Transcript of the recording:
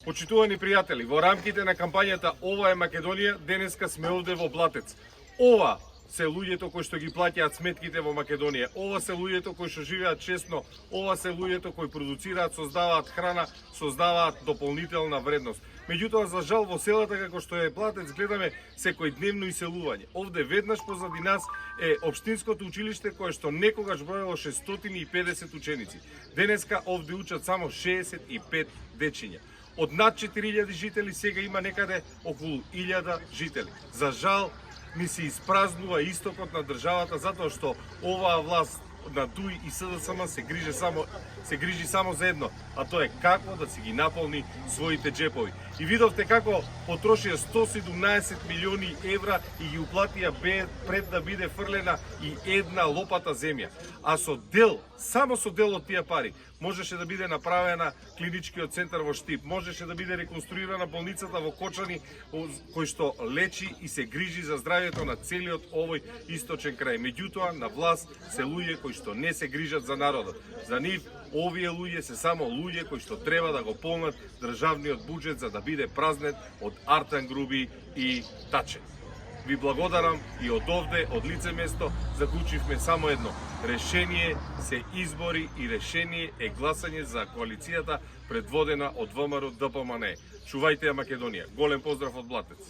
Почитувани пријатели, во рамките на кампањата Ова е Македонија, денеска сме овде во Блатец. Ова се луѓето кои што ги плаќаат сметките во Македонија. Ова се луѓето кои што живеат честно, ова се луѓето кои продуцираат, создаваат храна, создаваат дополнителна вредност. Меѓутоа, за жал, во селата како што е Блатец гледаме секојдневно иселување. Овде веднаш позади нас е општинското училиште кое што некогаш броело 650 ученици. Денеска овде учат само 65 дечиња. Од над 4000 жители сега има некаде околу 1000 жители. За жал, ни се испразнува истокот на државата затоа што оваа власт на ДУИ и СДСМ се грижи само за едно, а тоа е како да си ги наполни своите джепови. И видовте како потрошија 117 милиони евра и ги уплатија пред да биде фрлена и една лопата земја. А само со дел од тие пари можеше да биде направена клиничкиот центар во Штип, можеше да биде реконструирана болницата во Кочани, кој што лечи и се грижи за здравјето на целиот овој источен крај. Меѓутоа, на власт се луѓе кои што не се грижат за народот. За нив, овие луѓе се само луѓе кои што треба да го полнат државниот буџет за да биде празнет од Артан Груби и Таче. Ви благодарам и од овде, од лице место, заклучивме само едно. Решение се избори и решение е гласање за коалицијата предводена од ВМРО ДПМН. Чувајте ја Македонија. Голем поздрав од Блатец.